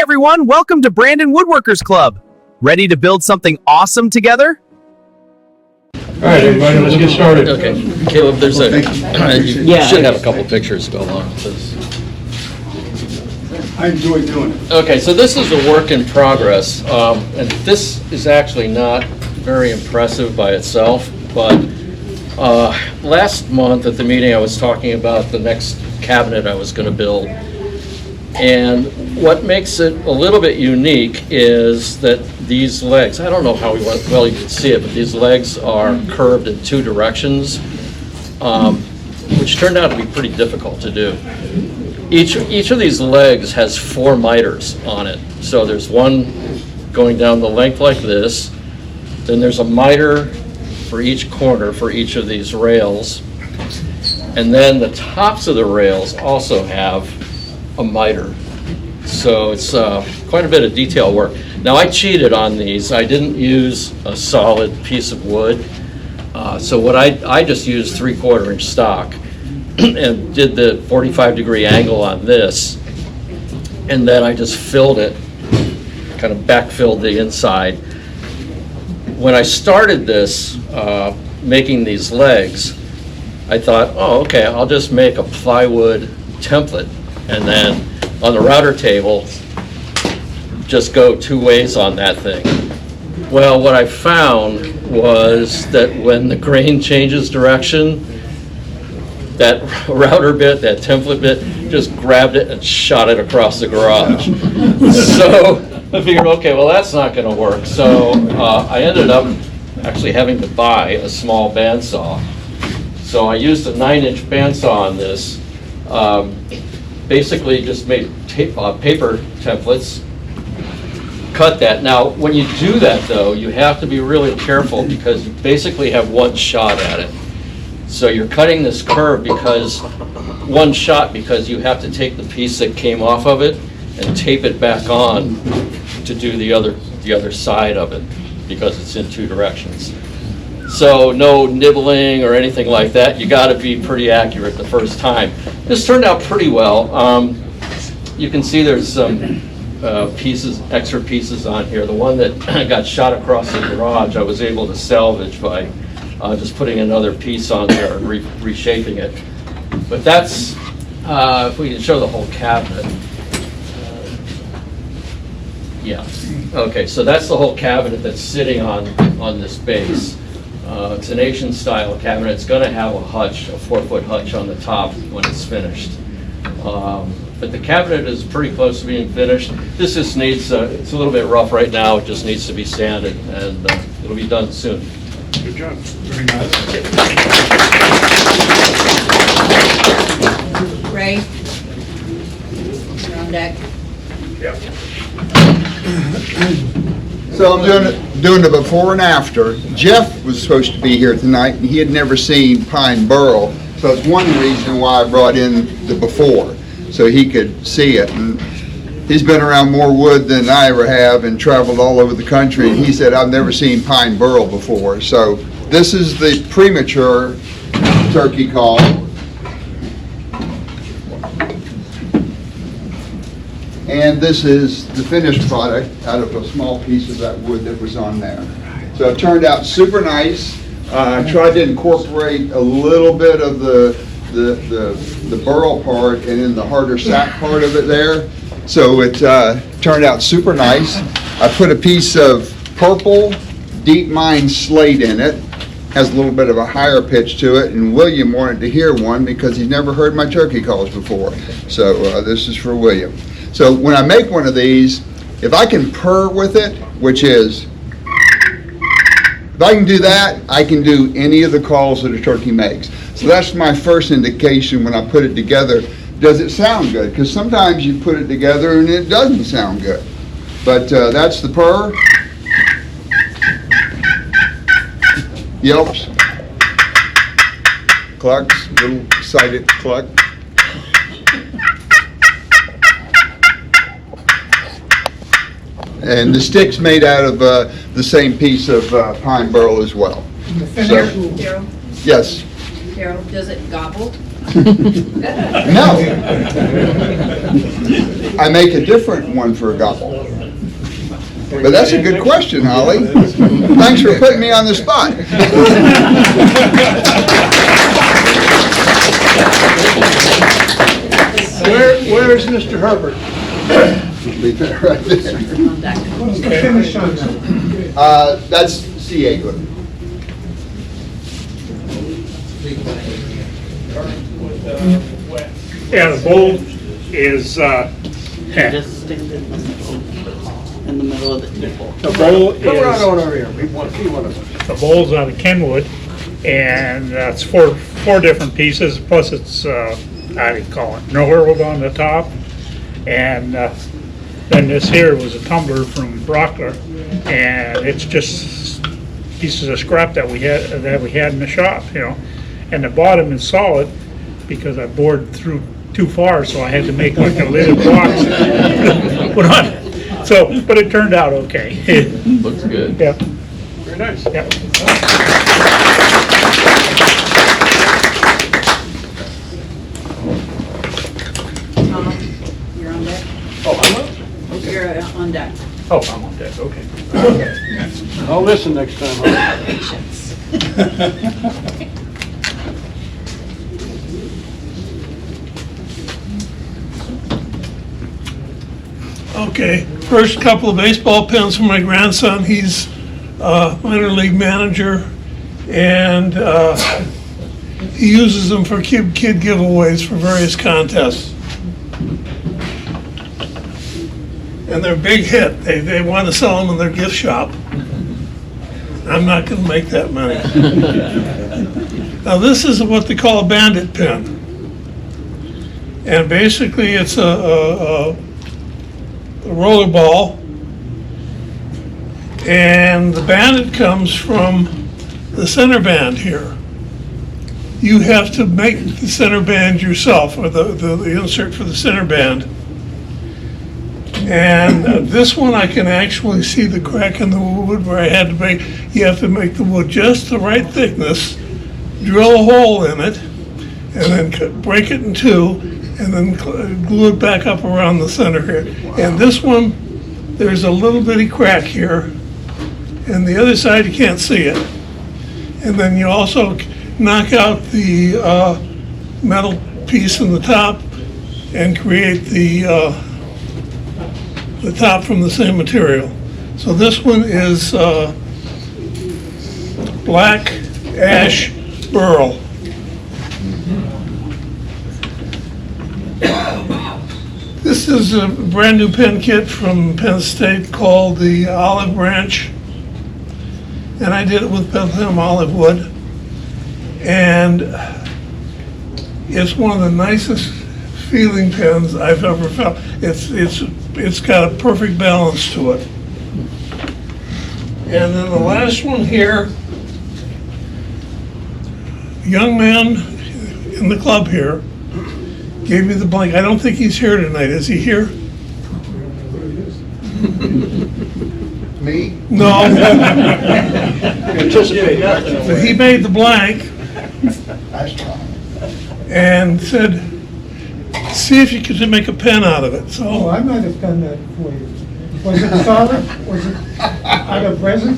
everyone, welcome to Brandon Woodworkers Club. Ready to build something awesome together? All right, everybody, let's get started. Okay, Caleb, there's you should have a couple pictures to go along with this. I enjoy doing it. Okay, so this is a work in progress, and this is actually not very impressive by itself, but last month at the meeting I was talking about the next cabinet I was going to build. And what makes it a little bit unique is that these legs, I don't know how well you can see it, but these legs are curved in two directions, which turned out to be pretty difficult to do. Each of these legs has 4 miters on it. So there's one going down the length like this, then there's a miter for each corner for each of these rails, and then the tops of the rails also have a miter. So it's quite a bit of detail work. Now I cheated on these. I didn't use a solid piece of wood. So what I just used 3/4 inch stock and did the 45-degree angle on this. And then I just filled it, kind of backfilled the inside. When I started this, making these legs, I thought, oh, okay, I'll just make a plywood template. And then on the router table, just go 2 ways on that thing. Well, what I found was that when the grain changes direction, that router bit, that template bit, just grabbed it and shot it across the garage. So I figured, okay, well, that's not going to work. So I ended up actually having to buy a small bandsaw. So I used a 9-inch bandsaw on this. Basically just made paper templates, cut that. Now, when you do that, though, you have to be really careful because you basically have one shot at it. So you're cutting this curve because one shot because you have to take the piece that came off of it and tape it back on to do the other side of it because it's in 2 directions. So no nibbling or anything like that. You got to be pretty accurate the first time. This turned out pretty well. You can see there's some extra pieces on here. The one that got shot across the garage, I was able to salvage by just putting another piece on there and reshaping it. But that's, if we can show the whole cabinet. Yeah. Okay, so that's the whole cabinet that's sitting on this base. It's an Asian style cabinet. It's going to have a hutch, a 4-foot hutch on the top when it's finished. But the cabinet is pretty close to being finished. This just needs, it's a little bit rough right now. It just needs to be sanded and it'll be done soon. Good job. Very nice. Ray, you're on deck. Yeah. So I'm doing the before and after. Jeff was supposed to be here tonight, and he had never seen pine burl. So it's one reason why I brought in the before, so he could see it. And he's been around more wood than I ever have and traveled all over the country. And he said, I've never seen pine burl before. So this is the premature turkey call. And this is the finished product out of a small piece of that wood that was on there. So it turned out super nice. I tried to incorporate a little bit of the burl part and then the harder sack part of it there. So it turned out super nice. I put a piece of purple deep mine slate in it. Has a little bit of a higher pitch to it, and William wanted to hear one because he's never heard my turkey calls before. So this is for William. So when I make one of these, if I can purr with it, which is, if I can do that, I can do any of the calls that a turkey makes. So that's my first indication when I put it together. Does it sound good? Because sometimes you put it together and it doesn't sound good. But that's the purr. Yelps. Clucks, little excited cluck. And the stick's made out of the same piece of pine burl as well. So, Daryl, yes. Daryl, does it gobble? No. I make a different one for a couple. But that's a good question, Holly. Thanks for putting me on the spot. Where's Mr. Herbert? Leave that right there. On deck. What's the finish on that? That's CA glue. Yeah, the bowl is, Just stand in the middle of the table. the bowl Come right is, on over here, we want to see one of them. the bowl's out of Kenwood, and that's four different pieces, plus it's, how do you call it, knurled on the top. And then this here was a tumbler from Rockler, and it's just pieces of scrap that we had in the shop, you know. And the bottom is solid because I bored through too far, so I had to make like a lidded box. Put on. So, but it turned out okay. Looks good. Yeah. Very nice. Yeah. Tom, you're on deck? Oh, I'm up? You're on deck. Oh, I'm on deck, okay. I'll listen next time. Huh? Patience. Okay, first couple of baseball pins for my grandson. He's minor league manager, and he uses them for kid giveaways for various contests. And they're a big hit. They want to sell them in their gift shop. I'm not going to make that many. Now, this is what they call a bandit pin. And basically, it's a roller ball, and the bandit comes from the center band here. You have to make the center band yourself, or the insert for the center band. And this one I can actually see the crack in the wood where I had to make, you have to make the wood just the right thickness, drill a hole in it, and then break it in two, and then glue it back up around the center here. And this one, there's a little bitty crack here, and the other side you can't see it. And then you also knock out the metal piece in the top and create the top from the same material. So this one is black ash burl. This is a brand new pen kit from Penn State called the Olive Branch. And I did it with Bethlehem olive wood. And it's one of the nicest feeling pens I've ever felt. It's got a perfect balance to it. And then the last one here, young man in the club here gave me the blank. I don't think he's here tonight. Is he here? Me? No. Anticipate nothing. But he made the blank That's fine. and said, see if you could make a pen out of it. Oh, So, I might have done that for you. Was it solid? Was it out of resin?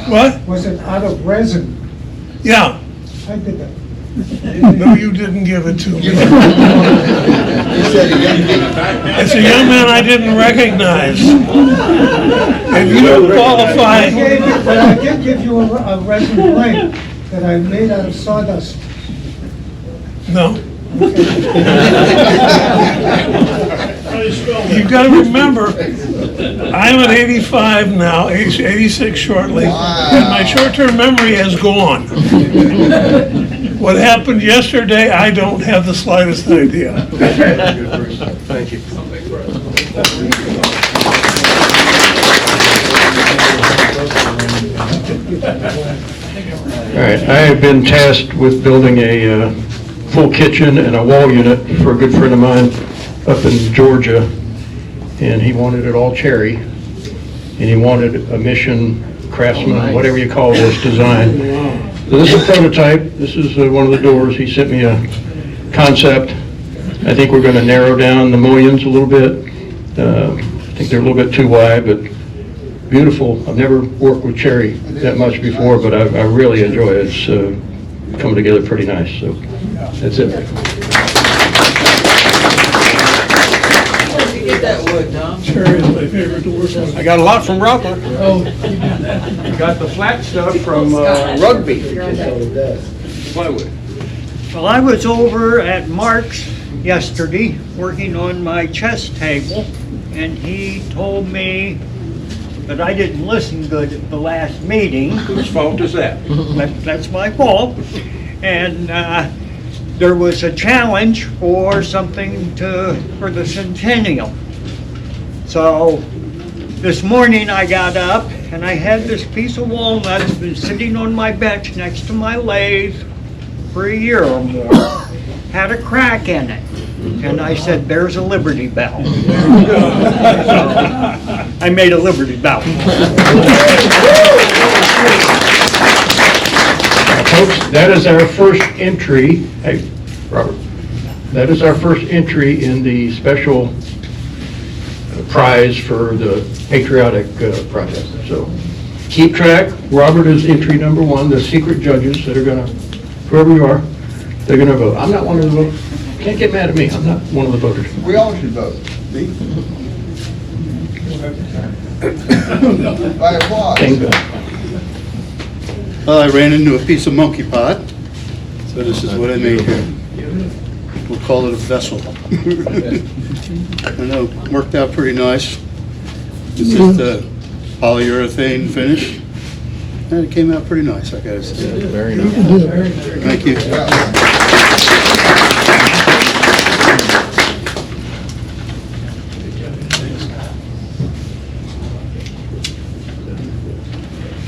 what? Was it out of resin? Yeah. I did that. No, you didn't give it to me. You said it again. It's a young man I didn't recognize. And you qualify. But I did give you a resin blank that I made out of sawdust. No. You've got to remember, I'm at 85 now, age 86 shortly, and my short-term memory has gone. What happened yesterday, I don't have the slightest idea. Thank you. All right, I have been tasked with building a full kitchen and a wall unit for a good friend of mine up in Georgia, and he wanted it all cherry, and he wanted a Mission Craftsman, whatever you call this design. So this is a prototype. This is one of the doors. He sent me a concept. I think we're going to narrow down the mullions a little bit. I think they're a little bit too wide, but beautiful. I've never worked with cherry that much before, but I really enjoy it. It's coming together pretty nice, so that's it. Cherry is my favorite to work with. I got a lot from Rockler. Got the flat stuff from Rugby. Plywood. Well, I was over at Mark's yesterday working on my chess table, and he told me that I didn't listen good at the last meeting. Whose fault is that? That's my fault. And there was a challenge for something for the centennial. So this morning I got up and I had this piece of walnut that's been sitting on my bench next to my lathe for a year or more. Had a crack in it. And I said, there's a Liberty Bell. So I made a Liberty Bell. Folks, that is our first entry. Hey, Robert. That is our first entry in the special prize for the patriotic project. So keep track. Robert is entry number 1. The secret judges that are going to, whoever you are, they're going to vote. I'm not one of the voters. Can't get mad at me. I'm not one of the voters. We all should vote. By applause. Thank God. I ran into a piece of monkey pot, so this is what I made here. We'll call it a vessel. I know, worked out pretty nice. This is the polyurethane finish, and it came out pretty nice, I gotta say. Very nice. Thank you.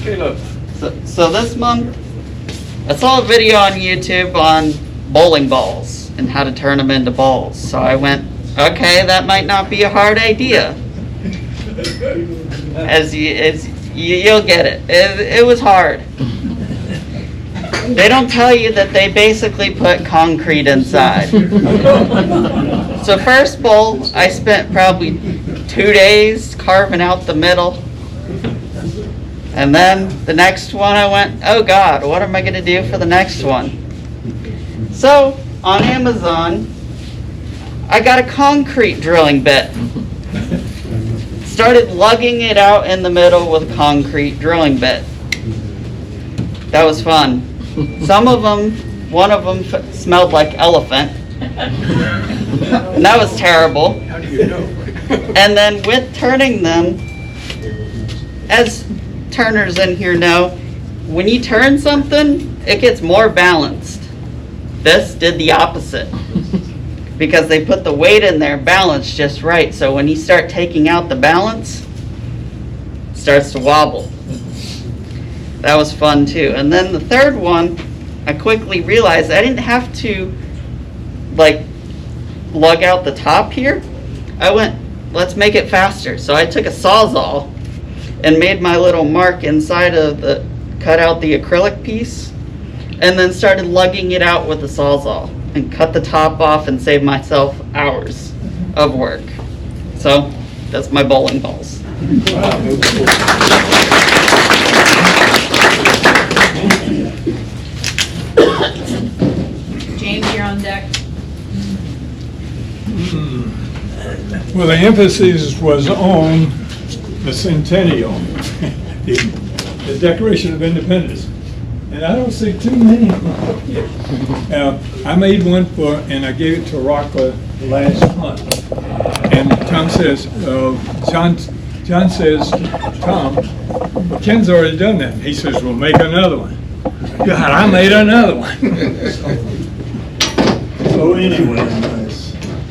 Caleb. So this month, I saw a video on YouTube on bowling balls and how to turn them into balls. So I went, okay, that might not be a hard idea. You'll get it. It was hard. They don't tell you that they basically put concrete inside. So first bowl, I spent probably 2 days carving out the middle. And then the next one I went, oh God, what am I going to do for the next one? So on Amazon, I got a concrete drilling bit. Started lugging it out in the middle with a concrete drilling bit. That was fun. Some of them, one of them smelled like elephant. And that was terrible. How do you know? And then with turning them, as turners in here know, when you turn something, it gets more balanced. This did the opposite. Because they put the weight in there balanced just right. So when you start taking out the balance, it starts to wobble. That was fun too. And then the third one, I quickly realized I didn't have to lug out the top here. I went, let's make it faster. So I took a Sawzall and made my little mark inside of cut out the acrylic piece, and then started lugging it out with the Sawzall and cut the top off and saved myself hours of work. So that's my bowling balls. James, you're on deck. Well, the emphasis was on the centennial, the Declaration of Independence. And I don't see too many. I made one and I gave it to Rockler last month. And Tom says, John says, Tom, well, Ken's already done that. He says, well, make another one. God, I made another one. So anyway,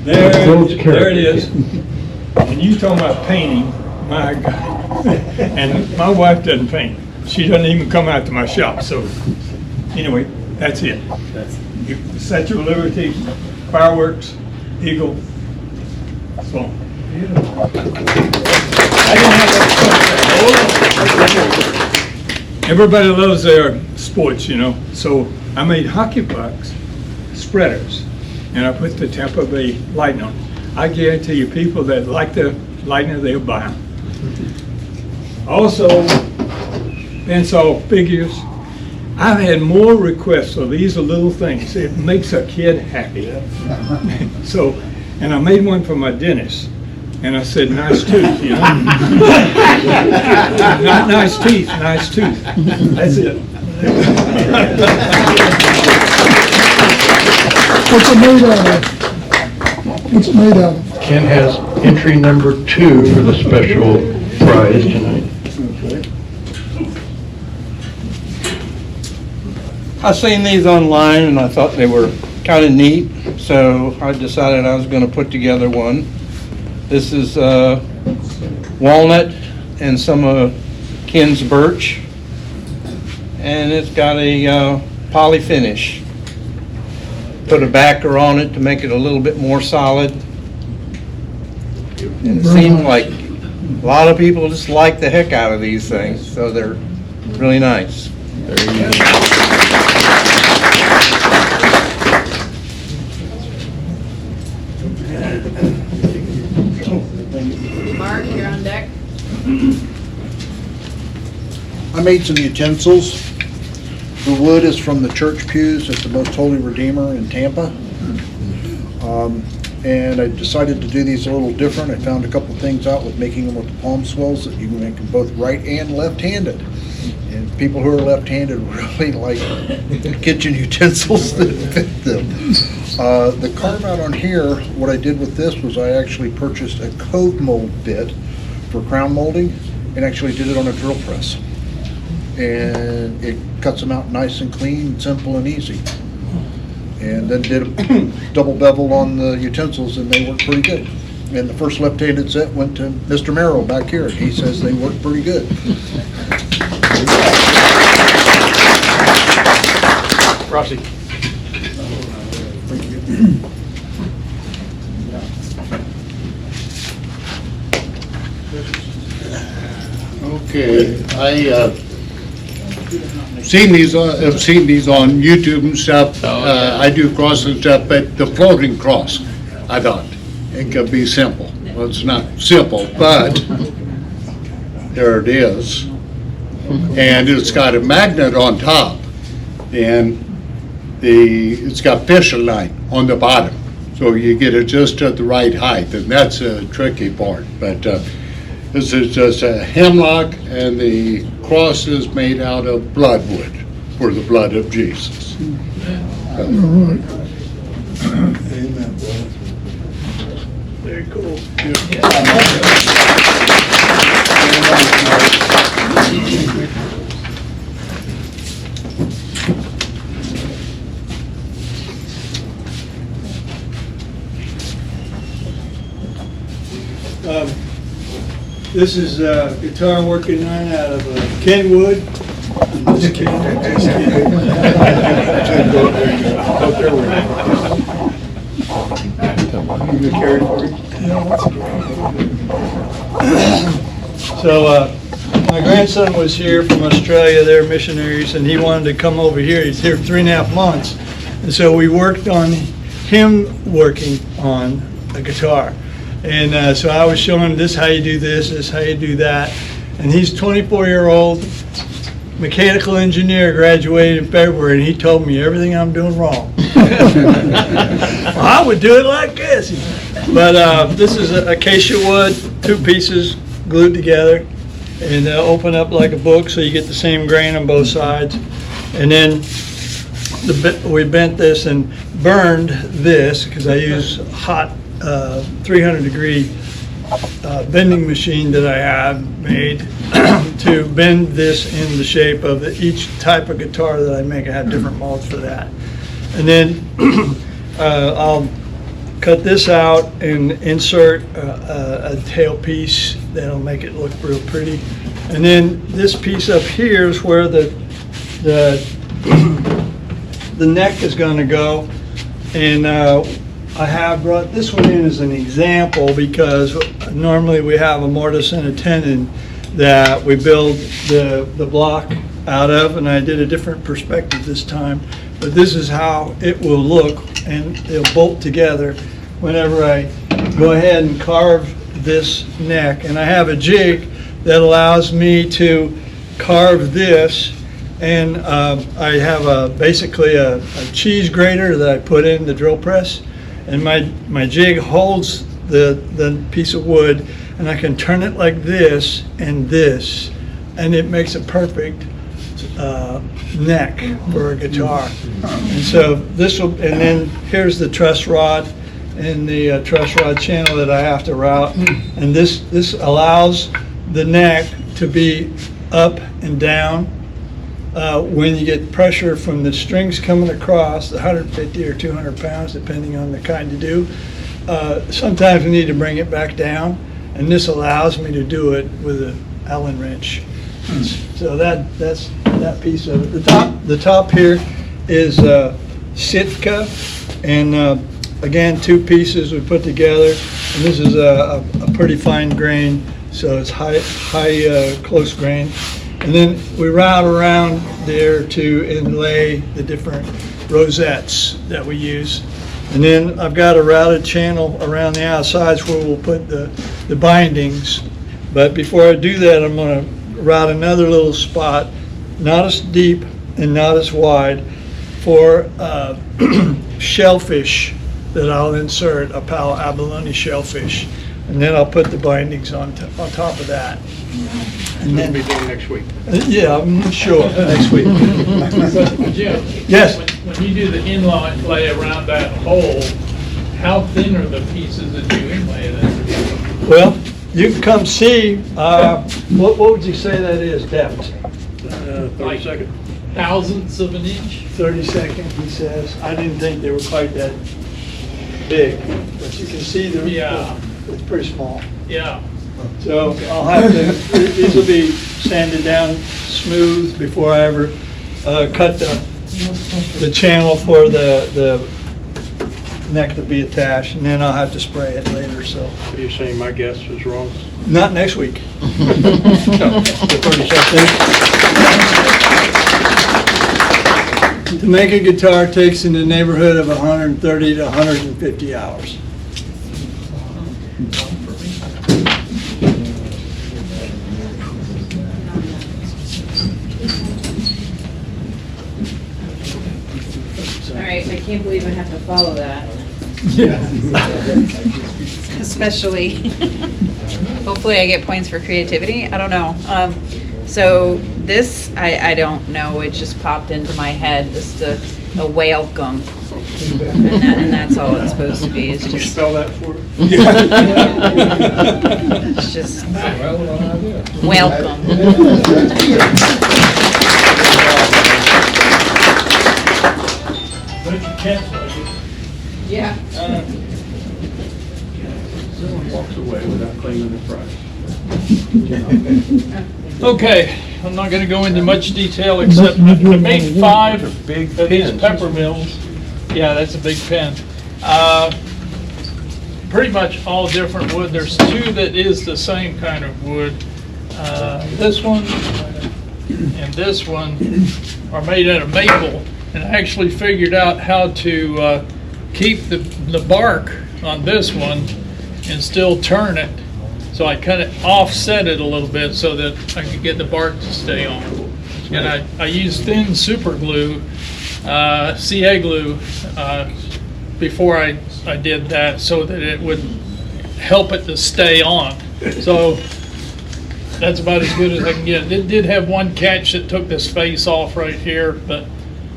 there it is. And you talking about painting, my God. And my wife doesn't paint. She doesn't even come out to my shop. So anyway, that's it. You Statue of Liberty, fireworks, eagle, so. Everybody loves their sports, you know. So I made hockey pucks, spreaders. and I put the Tampa Bay Lightning on. I guarantee you, people that like the Lightning, they'll buy them. Also, pencil figures. I've had more requests, so these are little things. It makes a kid happy. So, and I made one for my dentist, and I said, nice tooth, you know? Not nice teeth, nice tooth. That's it. What's it made out of? What's it made out of? Ken has entry number 2 for the special prize tonight. I seen these online and I thought they were kind of neat, so I decided I was going to put together one. This is walnut and some of Ken's birch, and it's got a poly finish. Put a backer on it to make it a little bit more solid. And it seemed like a lot of people just like the heck out of these things, so they're really nice. Mark, you're on deck. I made some utensils. The wood is from the church pews at the Most Holy Redeemer in Tampa. And I decided to do these a little different. I found a couple things out with making them with the palm swells that you can make them both right and left-handed. And people who are left-handed really like kitchen utensils that fit them. The carve out on here, what I did with this was I actually purchased a cove mold bit for crown molding and actually did it on a drill press. And it cuts them out nice and clean, simple and easy. And then did a double bevel on the utensils and they work pretty good. And the first left-handed set went to Mr. Merrill back here. He says they work pretty good. Rossi. Okay, I've seen these on YouTube and stuff. I do cross and stuff, but the floating cross, I thought it could be simple. Well, it's not simple, but there it is. And it's got a magnet on top, and it's got fishing line on the bottom, so you get it just at the right height, and that's a tricky part. But this is just a hemlock, and the cross is made out of bloodwood for the blood of Jesus. Amen. Very cool. This is a guitar I'm working on out of Kenwood. Just kidding. Just kidding. You gonna carry it for me? So my grandson was here from Australia. They're missionaries, and he wanted to come over here. He's here 3.5 months, and so we worked on him working on a guitar. And so I was showing him this how you do this, this how you do that. And he's 24-year-old mechanical engineer, graduated in February, and he told me everything I'm doing wrong. Well, I would do it like this. But this is acacia wood, 2 pieces glued together, and open up like a book so you get the same grain on both sides. And then we bent this and burned this because I use hot 300-degree bending machine that I have made to bend this in the shape of each type of guitar that I make. I have different molds for that. And then I'll cut this out and insert a tail piece that'll make it look real pretty. And then this piece up here is where the neck is going to go. And I have brought this one in as an example because normally we have a mortise and a tenon that we build the block out of, and I did a different perspective this time. but this is how it will look, and it'll bolt together whenever I go ahead and carve this neck. And I have a jig that allows me to carve this, and I have basically a cheese grater that I put in the drill press, and my jig holds the piece of wood, and I can turn it like this, and it makes a perfect neck for a guitar. And so and then here's the truss rod and the truss rod channel that I have to route, and this allows the neck to be up and down. When you get pressure from the strings coming across, the 150 or 200 pounds, depending on the kind you do, sometimes we need to bring it back down, and this allows me to do it with an Allen wrench. So that's that piece of it. The top here is Sitka, and again, 2 pieces we put together, and this is a pretty fine grain, so it's high close grain. And then we route around there to inlay the different rosettes that we use. And then I've got a routed channel around the outsides where we'll put the bindings. But before I do that, I'm going to route another little spot, not as deep and not as wide, for shellfish that I'll insert, a palo abalone shellfish. And then I'll put the bindings on top of that. And then We'll be doing next week. Yeah, I'm sure, next week. Jim? Yes? When you do the inlay around that hole, how thin are the pieces that you inlay then? Well, you can come see, what would you say that is, depth? 32nd. Thousandths of an inch? 32nd, he says. I didn't think they were quite that big, but you can see it's pretty small. Yeah. So I'll have to, these will be sanded down smooth before I ever cut the channel for the neck to be attached, and then I'll have to spray it later, so. Are you saying my guess was wrong? Not next week. To make a guitar takes in the neighborhood of 130 to 150 hours. All right, I can't believe I have to follow that. Especially, hopefully I get points for creativity. I don't know. So this, I don't know, it just popped into my head, just a welcome. And that's all it's supposed to be, is Can you just, spell that for us? it's just welcome. Yeah. Someone walks away without claiming the prize. Okay, I'm not gonna go into much detail except to make 5 of these pepper mills. Yeah, that's a big pen. Pretty much all different wood. There's 2 that is the same kind of wood. This one and this one are made out of maple, and I actually figured out how to keep the bark on this one and still turn it. So I kind of offset it a little bit so that I could get the bark to stay on. And I used thin super glue, CA glue, before I did that, so that it would help it to stay on. So that's about as good as I can get. It did have one catch that took this face off right here, but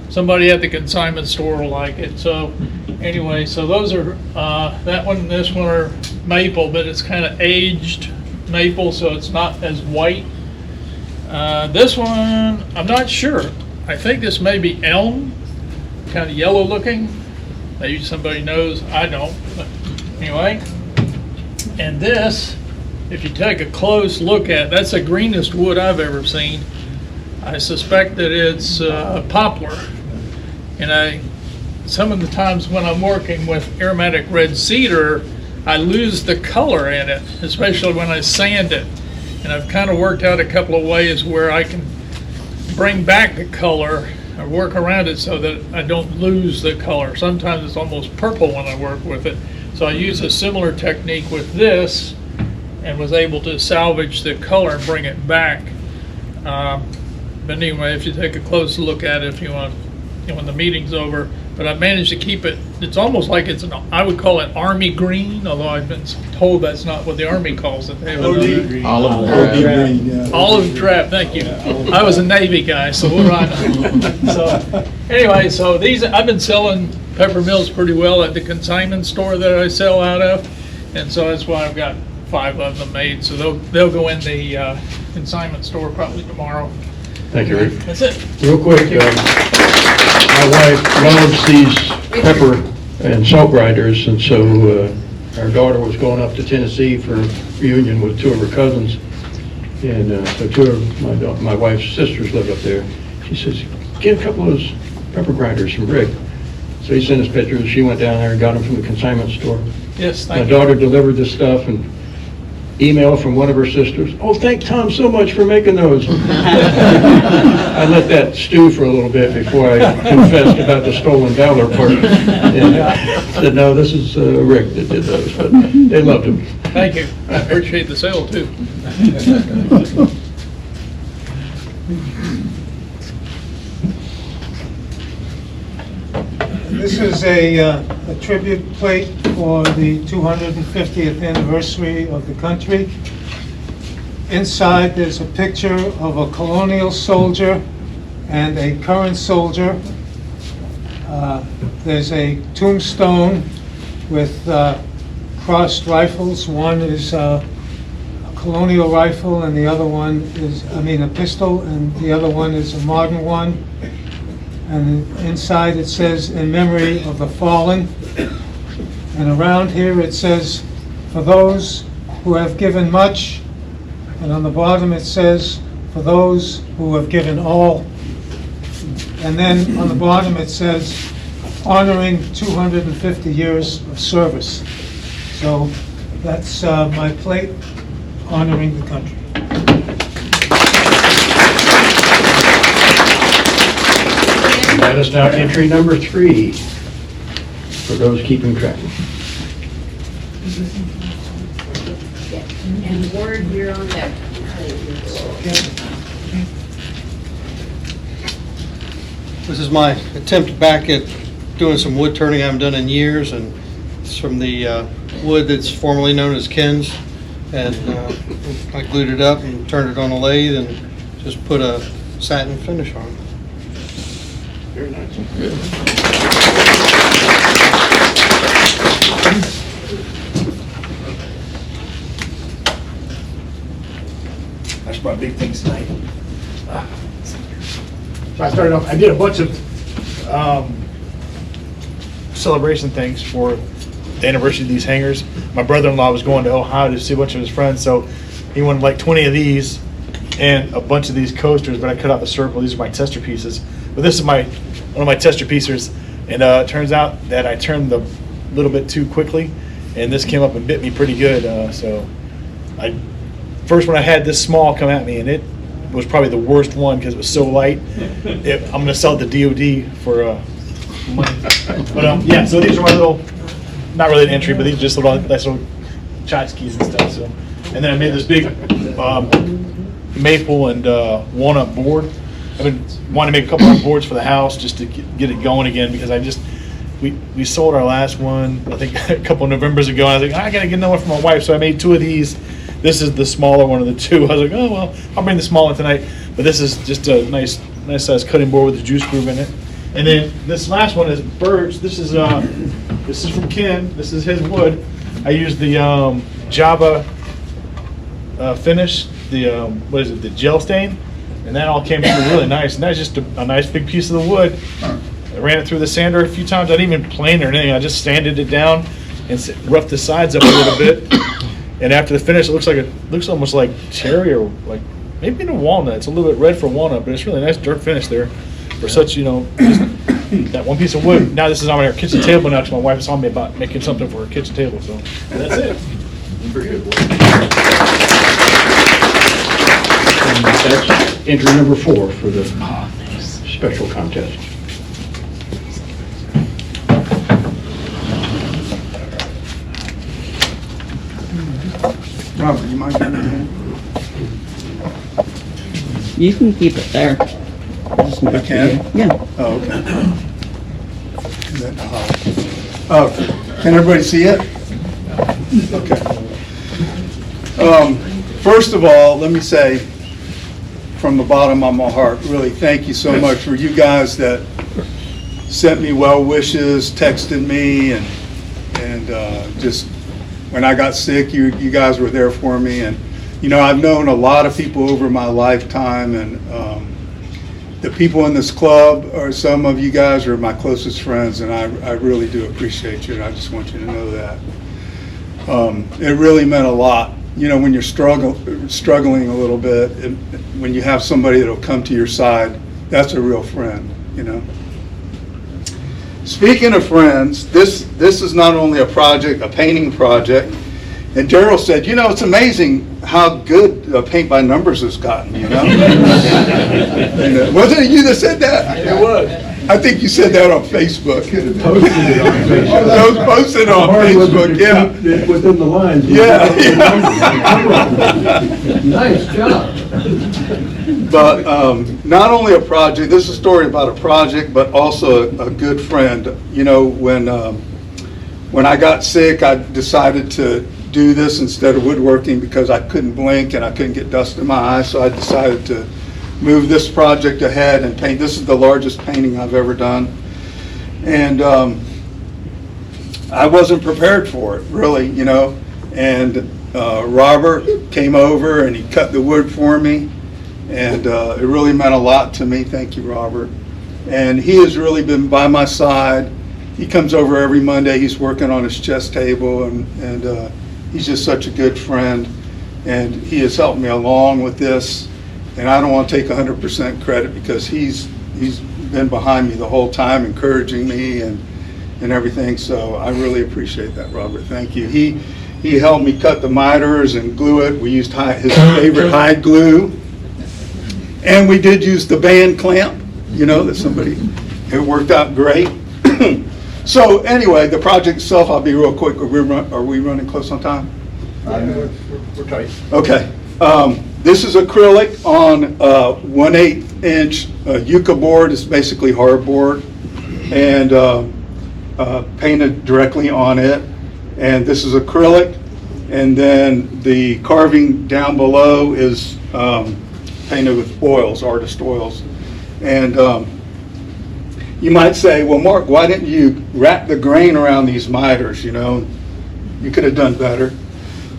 somebody at the consignment store will like it. So anyway, so those are, that one and this one are maple, but it's kind of aged maple, so it's not as white. This one, I'm not sure. I think this may be elm, kind of yellow looking. Maybe somebody knows, I don't, but anyway. And this, if you take a close look at, that's the greenest wood I've ever seen. I suspect that it's poplar. And some of the times when I'm working with aromatic red cedar, I lose the color in it, especially when I sand it. And I've kind of worked out a couple of ways where I can bring back the color I work around it so that I don't lose the color. Sometimes it's almost purple when I work with it. So I use a similar technique with this and was able to salvage the color and bring it back. But anyway, if you take a close look at it, if you want, when the meeting's over, but I managed to keep it, it's almost like it's I would call it army green, although I've been told that's not what the army calls it. They have another- Olive drab. Olive drab, thank you. I was a Navy guy, so what do I know? So, anyway, so these, I've been selling pepper mills pretty well at the consignment store that I sell out of, and so that's why I've got 5 of them made, so they'll go in the consignment store probably tomorrow. Thank you, Rick. That's it. Real quick, my wife loves these pepper and salt grinders, and so our daughter was going up to Tennessee for a reunion with 2 of her cousins, and so 2 of my wife's sisters live up there. She says, get a couple of those pepper grinders from Rick. So he sent us pictures. She went down there and got them from the consignment store. Yes, My thank you. daughter delivered this stuff, and email from one of her sisters, oh, thank Tom so much for making those. I let that stew for a little bit before I confessed about the stolen valor part. And said, no, this is Rick that did those, but they loved them. Thank you. I appreciate the sale too. This is a tribute plate for the 250th anniversary of the country. Inside, there's a picture of a colonial soldier and a current soldier. There's a tombstone with crossed rifles. One is a colonial rifle, and the other one is, a pistol, and the other one is a modern one. And inside it says, in memory of the fallen. And around here it says, for those who have given much. And on the bottom it says, for those who have given all. And then on the bottom it says, honoring 250 years of service. So that's my plate honoring the country. That is now entry number 3 for those keeping track. And Ward, you're on deck. This is my attempt back at doing some wood turning I haven't done in years, and it's from the wood that's formerly known as Ken's. And I glued it up and turned it on a lathe and just put a satin finish on it. Very nice. That's my big things tonight. So I started off, I did a bunch of celebration things for the anniversary of these hangers. My brother-in-law was going to Ohio to see a bunch of his friends, so he wanted like 20 of these and a bunch of these coasters, but I cut out the circle. These are my tester pieces. But this is one of my tester pieces, and it turns out that I turned them a little bit too quickly, and this came up and bit me pretty good. So first when I had this small come at me, and it was probably the worst one because it was so light. I'm going to sell it to DOD for money. But yeah, so these are my little, not really an entry, but these are just little nice little tchotchkes and stuff. So, and then I made this big maple and walnut board. I've been wanting to make a couple of boards for the house just to get it going again, because we sold our last one I think a couple of Novembers ago, and I was like, I gotta get another one for my wife, so I made 2 of these. This is the smaller one of the 2. I was like, oh well, I'll bring the small one tonight. But this is just a nice size cutting board with a juice groove in it. And then this last one is birch. This is from Ken. This is his wood. I used the Java finish, the what is it, the gel stain, and that all came through really nice. And that's just a nice big piece of the wood. I ran it through the sander a few times. I didn't even plane or anything. I just sanded it down and roughed the sides up a little bit. And after the finish, it looks almost like cherry, or like maybe even a walnut. It's a little bit red for walnut, but it's really nice dirt finish there for such, just that one piece of wood. Now this is on our kitchen table now, because my wife saw me about making something for her kitchen table. So that's it. Very good. And that's entry number 4 for the special contest. Robert, you mind giving me a hand? You can keep it there. Just make I can? it- Yeah. Oh, okay. Oh, can everybody see it? Okay. First of all, let me say, from the bottom of my heart, really thank you so much for you guys that sent me well wishes, texted me, and just when I got sick, you guys were there for me. And you know, I've known a lot of people over my lifetime, and the people in this club, or some of you guys, are my closest friends, and I really do appreciate you, and I just want you to know that. It really meant a lot. You know, when you're struggling a little bit, when you have somebody that'll come to your side, that's a real friend, you know. Speaking of friends, this is not only a project, a painting project, and Daryl said, you know, it's amazing how good Paint by Numbers has gotten, you know? And, wasn't it you that said that? It was. I think you said that on Facebook. Posted it on Facebook. That was posted on Facebook, yeah. Within the lines. Yeah. Nice job. But not only a project, this is a story about a project, but also a good friend. You know, when I got sick, I decided to do this instead of woodworking because I couldn't blink and I couldn't get dust in my eyes, so I decided to move this project ahead and paint. This is the largest painting I've ever done. And I wasn't prepared for it, really, you know. And Robert came over and he cut the wood for me. And it really meant a lot to me. Thank you, Robert. And he has really been by my side. He comes over every Monday. He's working on his chess table, and he's just such a good friend. And he has helped me along with this. And I don't want to take 100% credit because he's been behind me the whole time, encouraging me and everything. So I really appreciate that, Robert. Thank you. He helped me cut the miters and glue it. We used his favorite hide glue. And we did use the band clamp, you know, that it worked out great. So anyway, the project itself, I'll be real quick. Are we running close on time? We're tight. Okay. This is acrylic on 1/8 inch yucca board. It's basically hardboard, and painted directly on it. And this is acrylic, and then the carving down below is painted with oils, artist oils. And you might say, well, Mark, why didn't you wrap the grain around these miters? You know, you could have done better.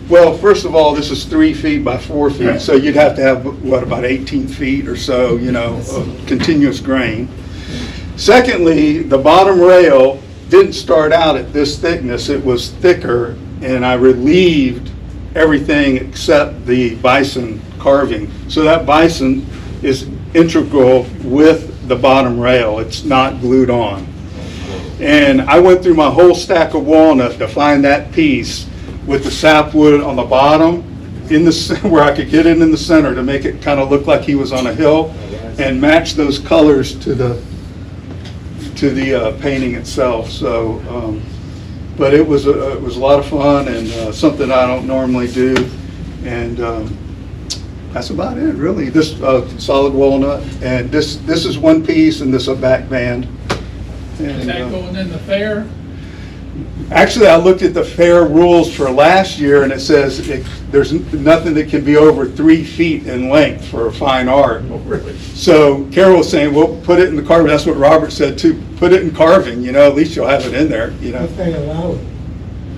Well, first of all, this is 3 feet by 4 feet, so you'd have to have, what, about 18 feet or so, you know, of continuous grain. Secondly, the bottom rail didn't start out at this thickness. It was thicker, and I relieved everything except the bison carving. So that bison is integral with the bottom rail. It's not glued on. And I went through my whole stack of walnut to find that piece with the sapwood on the bottom, where I could get it in the center to make it kind of look like he was on a hill, and match those colors to the painting itself. So, but it was a lot of fun and something I don't normally do, and that's about it, really. This solid walnut, and this is one piece, and this is a back band. And, Is that going in the fair? Actually, I looked at the fair rules for last year, and it says there's nothing that can be over 3 feet in length for fine art. Oh, really? So Carol was saying, well, put it in the carving. That's what Robert said too. Put it in carving, you know, at least you'll have it in there, you know. If they allow it.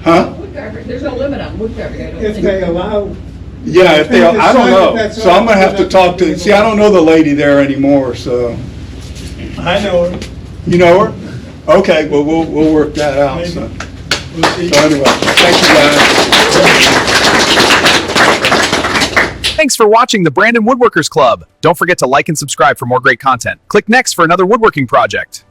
Huh? Wood carving, there's no limit on wood carving, I don't If think. they allow. Yeah, if they, I don't know. That's So I'm gonna all. have to talk to, see, I don't know the lady there anymore, so. I know her. You know her? Okay, well, we'll work that out, so. We'll see. So anyway, thank you guys. Thanks for watching the Brandon Woodworkers Club. Don't forget to like and subscribe for more great content. Click next for another woodworking project.